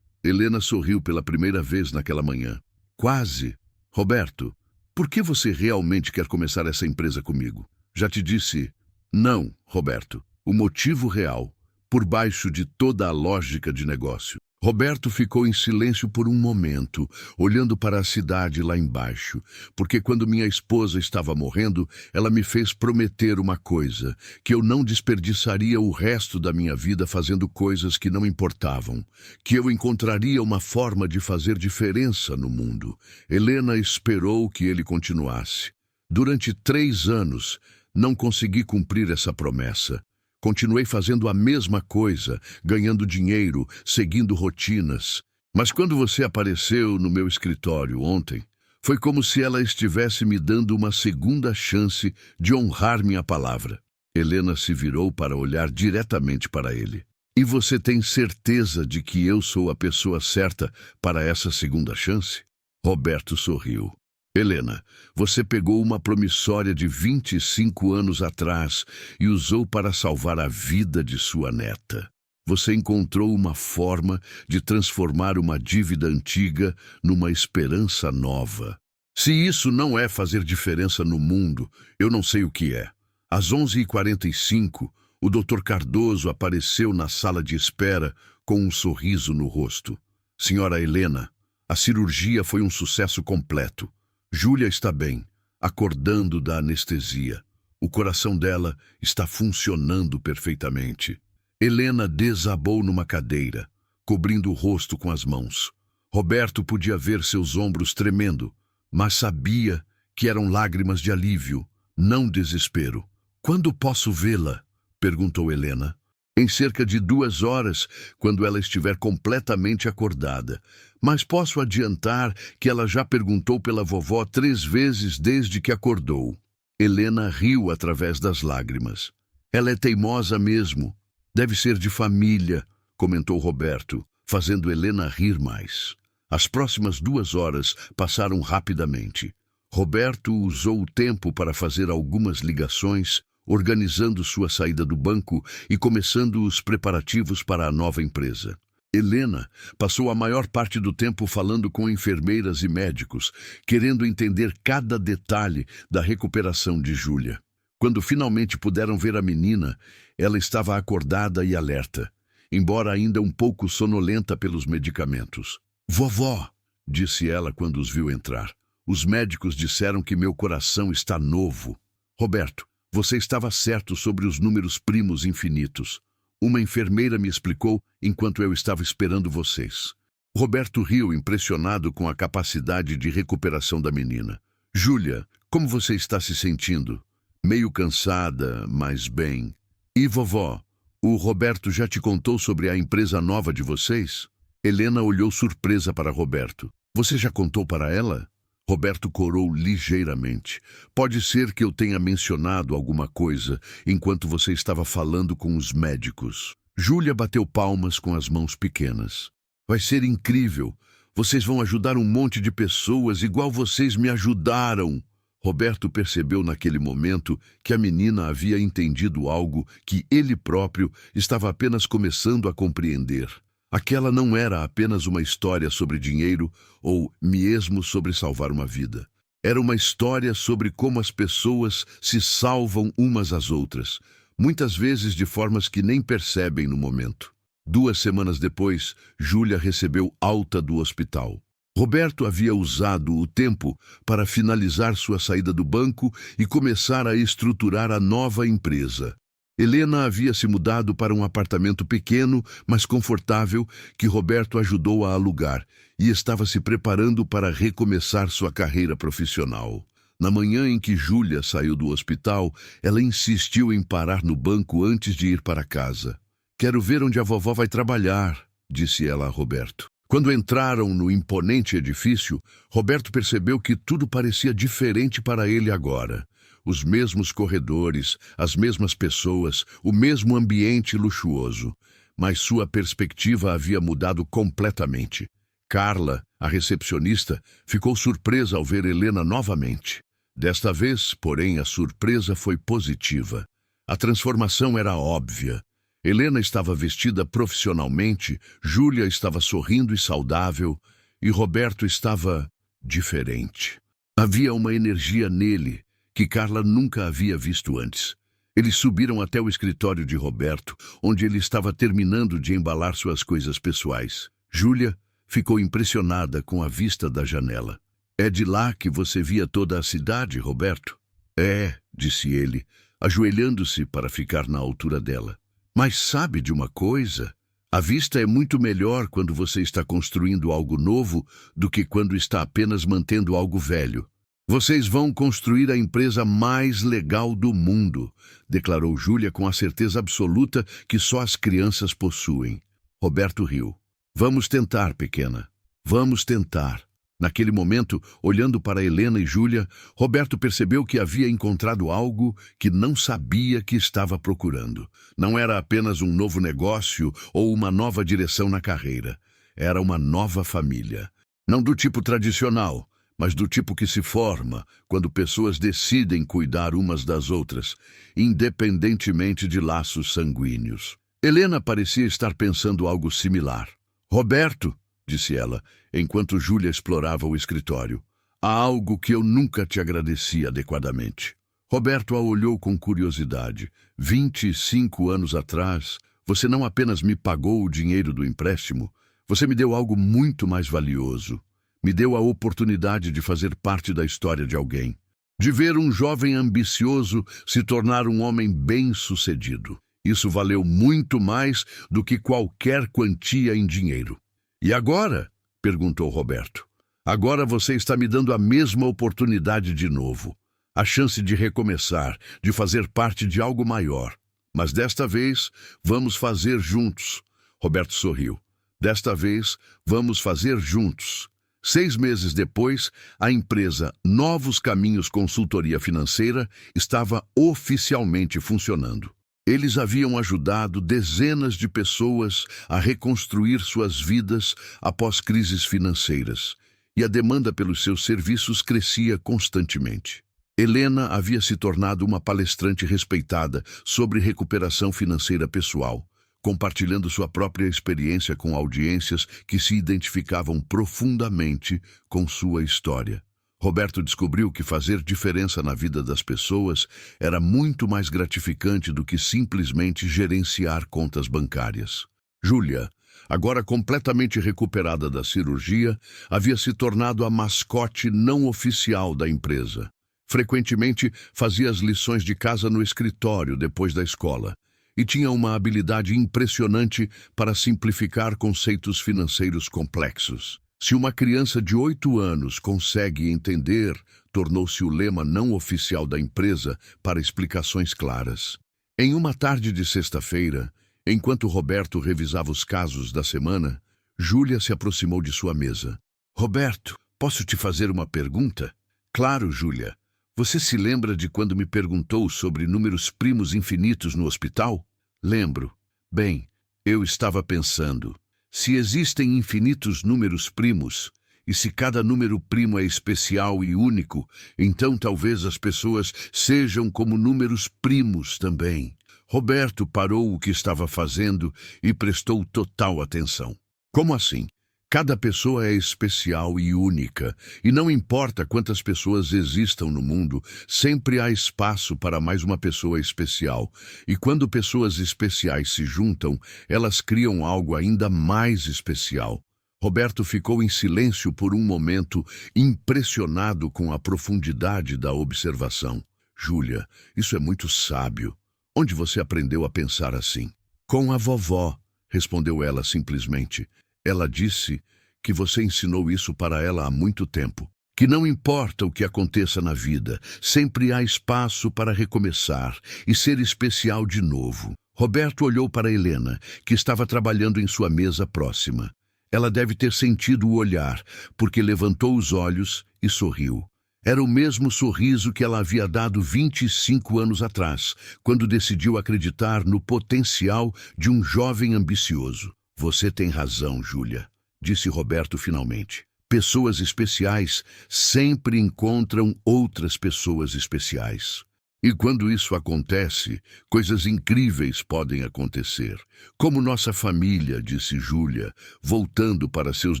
Helena sorriu pela primeira vez naquela manhã. Quase. Roberto, por que você realmente quer começar essa empresa comigo? Já te disse. Não, Roberto. O motivo real, por baixo de toda a lógica de negócio. Roberto ficou em silêncio por um momento, olhando para a cidade lá embaixo, porque quando minha esposa estava morrendo, ela me fez prometer uma coisa, que eu não desperdiçaria o resto da minha vida fazendo coisas que não importavam, que eu encontraria uma forma de fazer diferença no mundo. Helena esperou que ele continuasse. Durante 3 anos, não consegui cumprir essa promessa. Continuei fazendo a mesma coisa, ganhando dinheiro, seguindo rotinas. Mas quando você apareceu no meu escritório ontem, foi como se ela estivesse me dando uma segunda chance de honrar minha palavra. Helena se virou para olhar diretamente para ele. E você tem certeza de que eu sou a pessoa certa para essa segunda chance? Roberto sorriu. Helena, você pegou uma promissória de 25 anos atrás e usou para salvar a vida de sua neta. Você encontrou uma forma de transformar uma dívida antiga numa esperança nova. Se isso não é fazer diferença no mundo, eu não sei o que é. Às 11h45, o Dr. Cardoso apareceu na sala de espera com um sorriso no rosto. Senhora Helena, a cirurgia foi um sucesso completo. Júlia está bem, acordando da anestesia. O coração dela está funcionando perfeitamente. Helena desabou numa cadeira, cobrindo o rosto com as mãos. Roberto podia ver seus ombros tremendo, mas sabia que eram lágrimas de alívio, não desespero. Quando posso vê-la? Perguntou Helena. Em cerca de 2 horas, quando ela estiver completamente acordada. Mas posso adiantar que ela já perguntou pela vovó 3 vezes desde que acordou. Helena riu através das lágrimas. Ela é teimosa mesmo. Deve ser de família, comentou Roberto, fazendo Helena rir mais. As próximas 2 horas passaram rapidamente. Roberto usou o tempo para fazer algumas ligações, organizando sua saída do banco e começando os preparativos para a nova empresa. Helena passou a maior parte do tempo falando com enfermeiras e médicos, querendo entender cada detalhe da recuperação de Júlia. Quando finalmente puderam ver a menina, ela estava acordada e alerta, embora ainda um pouco sonolenta pelos medicamentos. "Vovó", disse ela quando os viu entrar, "os médicos disseram que meu coração está novo." "Roberto, você estava certo sobre os números primos infinitos. Uma enfermeira me explicou enquanto eu estava esperando vocês." Roberto riu, impressionado com a capacidade de recuperação da menina. "Júlia, como você está se sentindo?" "Meio cansada, mas bem." "E vovó, o Roberto já te contou sobre a empresa nova de vocês?" Helena olhou surpresa para Roberto. "Você já contou para ela?" Roberto corou ligeiramente. "Pode ser que eu tenha mencionado alguma coisa enquanto você estava falando com os médicos." Júlia bateu palmas com as mãos pequenas. "Vai ser incrível. Vocês vão ajudar um monte de pessoas igual vocês me ajudaram." Roberto percebeu naquele momento que a menina havia entendido algo que ele próprio estava apenas começando a compreender. Aquela não era apenas uma história sobre dinheiro ou mesmo sobre salvar uma vida. Era uma história sobre como as pessoas se salvam umas às outras, muitas vezes de formas que nem percebem no momento. 2 semanas depois, Júlia recebeu alta do hospital. Roberto havia usado o tempo para finalizar sua saída do banco e começar a estruturar a nova empresa. Helena havia se mudado para um apartamento pequeno, mas confortável, que Roberto ajudou a alugar, e estava se preparando para recomeçar sua carreira profissional. Na manhã em que Júlia saiu do hospital, ela insistiu em parar no banco antes de ir para casa. "Quero ver onde a vovó vai trabalhar", disse ela a Roberto. Quando entraram no imponente edifício, Roberto percebeu que tudo parecia diferente para ele agora. Os mesmos corredores, as mesmas pessoas, o mesmo ambiente luxuoso. Mas sua perspectiva havia mudado completamente. Carla, a recepcionista, ficou surpresa ao ver Helena novamente. Desta vez, porém, a surpresa foi positiva. A transformação era óbvia. Helena estava vestida profissionalmente, Júlia estava sorrindo e saudável, e Roberto estava diferente. Havia uma energia nele que Carla nunca havia visto antes. Eles subiram até o escritório de Roberto, onde ele estava terminando de embalar suas coisas pessoais. Júlia ficou impressionada com a vista da janela. "É de lá que você via toda a cidade, Roberto?" "É", disse ele, ajoelhando-se para ficar na altura dela. "Mas sabe de uma coisa? A vista é muito melhor quando você está construindo algo novo do que quando está apenas mantendo algo velho." "Vocês vão construir a empresa mais legal do mundo", declarou Júlia com a certeza absoluta que só as crianças possuem. Roberto riu. "Vamos tentar, pequena. Vamos tentar." Naquele momento, olhando para Helena e Júlia, Roberto percebeu que havia encontrado algo que não sabia que estava procurando. Não era apenas um novo negócio ou uma nova direção na carreira. Era uma nova família. Não do tipo tradicional, mas do tipo que se forma quando pessoas decidem cuidar umas das outras, independentemente de laços sanguíneos. Helena parecia estar pensando algo similar. "Roberto", disse ela, enquanto Júlia explorava o escritório, "há algo que eu nunca te agradeci adequadamente." Roberto a olhou com curiosidade. 25 anos atrás, você não apenas me pagou o dinheiro do empréstimo, você me deu algo muito mais valioso. Me deu a oportunidade de fazer parte da história de alguém. De ver um jovem ambicioso se tornar um homem bem-sucedido. Isso valeu muito mais do que qualquer quantia em dinheiro. "E agora?", perguntou Roberto. Agora você está me dando a mesma oportunidade de novo. A chance de recomeçar, de fazer parte de algo maior. Mas desta vez, vamos fazer juntos. Roberto sorriu. Desta vez, vamos fazer juntos. 6 meses depois, a empresa Novos Caminhos Consultoria Financeira estava oficialmente funcionando. Eles haviam ajudado dezenas de pessoas a reconstruir suas vidas após crises financeiras, e a demanda pelos seus serviços crescia constantemente. Helena havia se tornado uma palestrante respeitada sobre recuperação financeira pessoal, compartilhando sua própria experiência com audiências que se identificavam profundamente com sua história. Roberto descobriu que fazer diferença na vida das pessoas era muito mais gratificante do que simplesmente gerenciar contas bancárias. Júlia, agora completamente recuperada da cirurgia, havia se tornado a mascote não oficial da empresa. Frequentemente fazia as lições de casa no escritório depois da escola e tinha uma habilidade impressionante para simplificar conceitos financeiros complexos. Se uma criança de 8 anos consegue entender, tornou-se o lema não oficial da empresa para explicações claras. Em uma tarde de sexta-feira, enquanto Roberto revisava os casos da semana, Júlia se aproximou de sua mesa. Roberto, posso te fazer uma pergunta? Claro, Júlia. Você se lembra de quando me perguntou sobre números primos infinitos no hospital? Lembro. Bem, eu estava pensando, se existem infinitos números primos, e se cada número primo é especial e único, então talvez as pessoas sejam como números primos também. Roberto parou o que estava fazendo e prestou total atenção. Como assim? Cada pessoa é especial e única, e não importa quantas pessoas existam no mundo, sempre há espaço para mais uma pessoa especial. E quando pessoas especiais se juntam, elas criam algo ainda mais especial. Roberto ficou em silêncio por um momento, impressionado com a profundidade da observação. Júlia, isso é muito sábio. Onde você aprendeu a pensar assim? Com a vovó, respondeu ela simplesmente. Ela disse que você ensinou isso para ela há muito tempo. Que não importa o que aconteça na vida, sempre há espaço para recomeçar e ser especial de novo. Roberto olhou para Helena, que estava trabalhando em sua mesa próxima. Ela deve ter sentido o olhar, porque levantou os olhos e sorriu. Era o mesmo sorriso que ela havia dado 25 anos atrás, quando decidiu acreditar no potencial de um jovem ambicioso. Você tem razão, Júlia, disse Roberto finalmente. Pessoas especiais sempre encontram outras pessoas especiais. E quando isso acontece, coisas incríveis podem acontecer. Como nossa família, disse Júlia, voltando para seus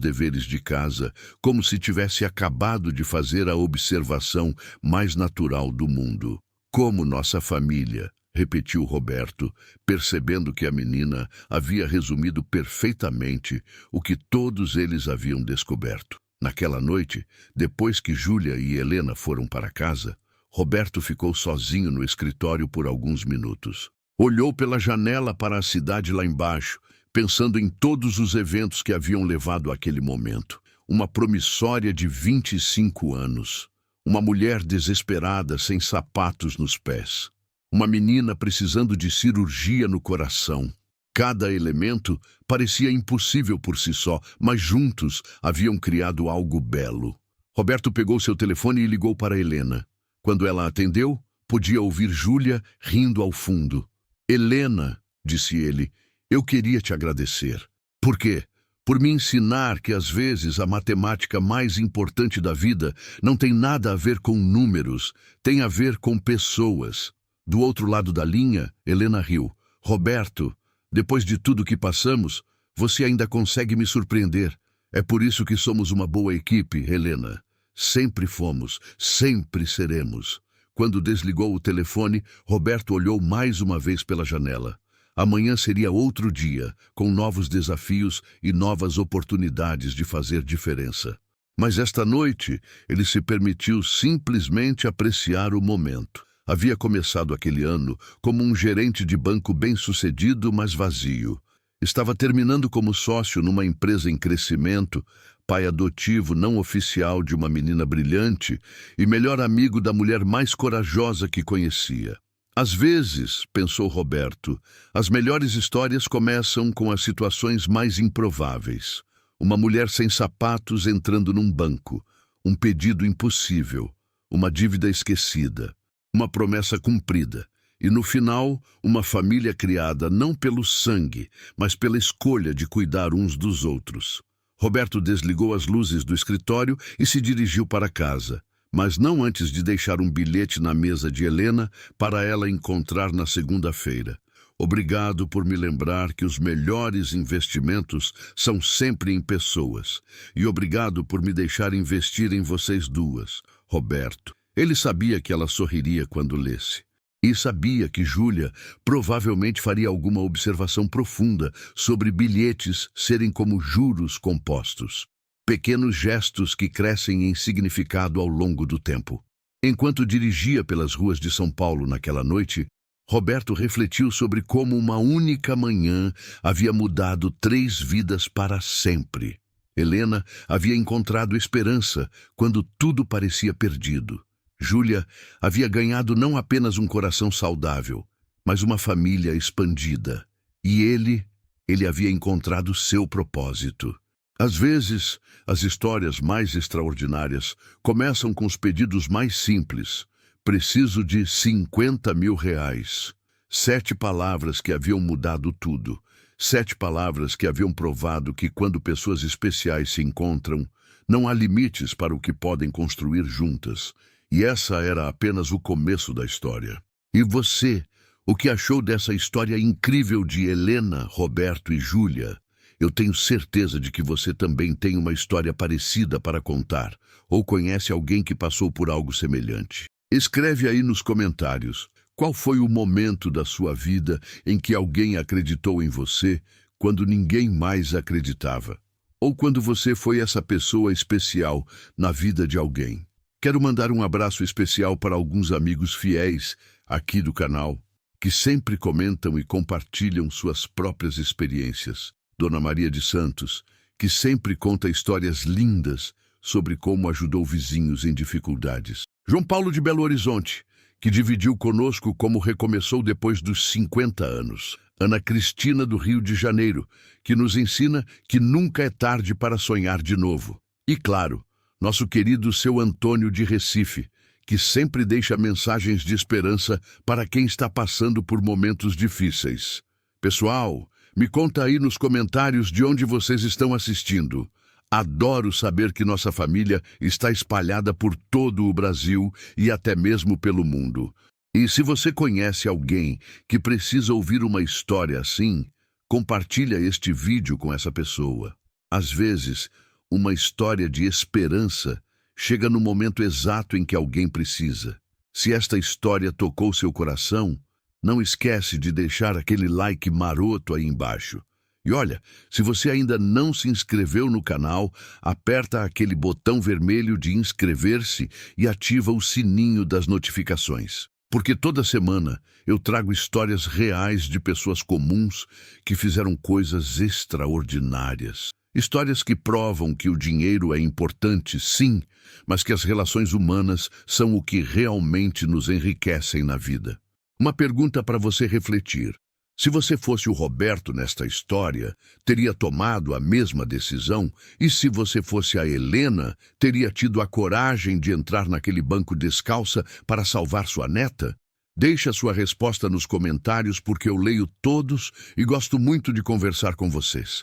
deveres de casa, como se tivesse acabado de fazer a observação mais natural do mundo. Como nossa família, repetiu Roberto, percebendo que a menina havia resumido perfeitamente o que todos eles haviam descoberto. Naquela noite, depois que Júlia e Helena foram para casa, Roberto ficou sozinho no escritório por alguns minutos. Olhou pela janela para a cidade lá embaixo, pensando em todos os eventos que haviam levado àquele momento. Uma promissória de 25 anos. Uma mulher desesperada sem sapatos nos pés. Uma menina precisando de cirurgia no coração. Cada elemento parecia impossível por si só, mas juntos haviam criado algo belo. Roberto pegou seu telefone e ligou para Helena. Quando ela atendeu, podia ouvir Júlia rindo ao fundo. Helena, disse ele, eu queria te agradecer. Por quê? Por me ensinar que às vezes a matemática mais importante da vida não tem nada a ver com números, tem a ver com pessoas. Do outro lado da linha, Helena riu. Roberto, depois de tudo que passamos, você ainda consegue me surpreender. É por isso que somos uma boa equipe, Helena. Sempre fomos, sempre seremos. Quando desligou o telefone, Roberto olhou mais uma vez pela janela. Amanhã seria outro dia, com novos desafios e novas oportunidades de fazer diferença. Mas esta noite, ele se permitiu simplesmente apreciar o momento. Havia começado aquele ano como um gerente de banco bem-sucedido, mas vazio. Estava terminando como sócio numa empresa em crescimento, pai adotivo não oficial de uma menina brilhante e melhor amigo da mulher mais corajosa que conhecia. Às vezes, pensou Roberto, as melhores histórias começam com as situações mais improváveis. Uma mulher sem sapatos entrando num banco, um pedido impossível, uma dívida esquecida, uma promessa cumprida. E no final, uma família criada não pelo sangue, mas pela escolha de cuidar uns dos outros. Roberto desligou as luzes do escritório e se dirigiu para casa, mas não antes de deixar um bilhete na mesa de Helena para ela encontrar na segunda-feira. Obrigado por me lembrar que os melhores investimentos são sempre em pessoas. E obrigado por me deixar investir em vocês duas, Roberto. Ele sabia que ela sorriria quando lesse. E sabia que Júlia provavelmente faria alguma observação profunda sobre bilhetes serem como juros compostos. Pequenos gestos que crescem em significado ao longo do tempo. Enquanto dirigia pelas ruas de São Paulo naquela noite, Roberto refletiu sobre como uma única manhã havia mudado 3 vidas para sempre. Helena havia encontrado esperança quando tudo parecia perdido. Júlia havia ganhado não apenas um coração saudável, mas uma família expandida. E ele havia encontrado seu propósito. Às vezes, as histórias mais extraordinárias começam com os pedidos mais simples. Preciso de 50 mil reais. 7 palavras que haviam mudado tudo. 7 palavras que haviam provado que quando pessoas especiais se encontram, não há limites para o que podem construir juntas. E essa era apenas o começo da história. E você, o que achou dessa história incrível de Helena, Roberto e Júlia? Eu tenho certeza de que você também tem uma história parecida para contar, ou conhece alguém que passou por algo semelhante. Escreve aí nos comentários qual foi o momento da sua vida em que alguém acreditou em você quando ninguém mais acreditava. Ou quando você foi essa pessoa especial na vida de alguém. Quero mandar um abraço especial para alguns amigos fiéis aqui do canal, que sempre comentam e compartilham suas próprias experiências. Dona Maria de Santos, que sempre conta histórias lindas sobre como ajudou vizinhos em dificuldades. João Paulo de Belo Horizonte, que dividiu conosco como recomeçou depois dos 50 anos. Ana Cristina do Rio de Janeiro, que nos ensina que nunca é tarde para sonhar de novo. E claro, nosso querido seu Antônio de Recife, que sempre deixa mensagens de esperança para quem está passando por momentos difíceis. Pessoal, me conta aí nos comentários de onde vocês estão assistindo. Adoro saber que nossa família está espalhada por todo o Brasil e até mesmo pelo mundo. E se você conhece alguém que precisa ouvir uma história assim, compartilha este vídeo com essa pessoa. Às vezes, uma história de esperança chega no momento exato em que alguém precisa. Se esta história tocou seu coração, não esquece de deixar aquele like maroto aí embaixo. E olha, se você ainda não se inscreveu no canal, aperta aquele botão vermelho de inscrever-se e ativa o sininho das notificações. Porque toda semana eu trago histórias reais de pessoas comuns que fizeram coisas extraordinárias. Histórias que provam que o dinheiro é importante, sim, mas que as relações humanas são o que realmente nos enriquecem na vida. Uma pergunta para você refletir. Se você fosse o Roberto nesta história, teria tomado a mesma decisão? E se você fosse a Helena, teria tido a coragem de entrar naquele banco descalça para salvar sua neta? Deixe a sua resposta nos comentários porque eu leio todos e gosto muito de conversar com vocês.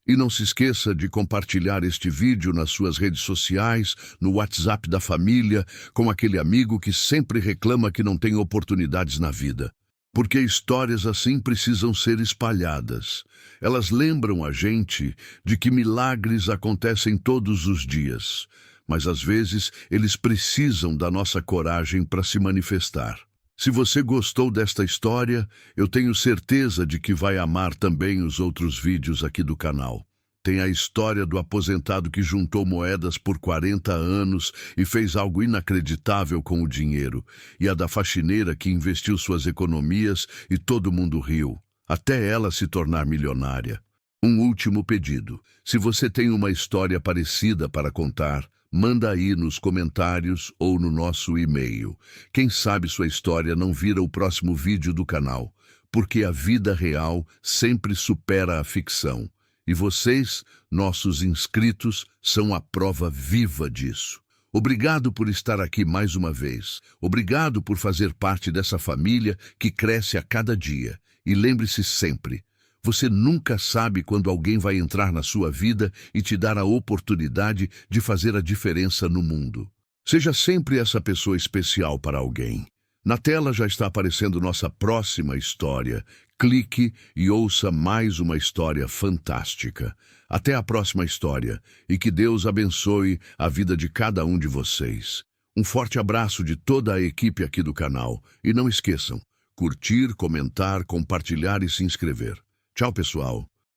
E não se esqueça de compartilhar este vídeo nas suas redes sociais, no WhatsApp da família, com aquele amigo que sempre reclama que não tem oportunidades na vida. Porque histórias assim precisam ser espalhadas. Elas lembram a gente de que milagres acontecem todos os dias, mas às vezes eles precisam da nossa coragem para se manifestar. Se você gostou desta história, eu tenho certeza de que vai amar também os outros vídeos aqui do canal. Tem a história do aposentado que juntou moedas por 40 anos e fez algo inacreditável com o dinheiro, e a da faxineira que investiu suas economias e todo mundo riu, até ela se tornar milionária. Um último pedido. Se você tem uma história parecida para contar, manda aí nos comentários ou no nosso e-mail. Quem sabe sua história não vira o próximo vídeo do canal, porque a vida real sempre supera a ficção. E vocês, nossos inscritos, são a prova viva disso. Obrigado por estar aqui mais uma vez. Obrigado por fazer parte dessa família que cresce a cada dia. E lembre-se sempre, você nunca sabe quando alguém vai entrar na sua vida e te dar a oportunidade de fazer a diferença no mundo. Seja sempre essa pessoa especial para alguém. Na tela já está aparecendo nossa próxima história. Clique e ouça mais uma história fantástica. Até a próxima história e que Deus abençoe a vida de cada um de vocês. Um forte abraço de toda a equipe aqui do canal. E não esqueçam, curtir, comentar, compartilhar e se inscrever. Tchau, pessoal.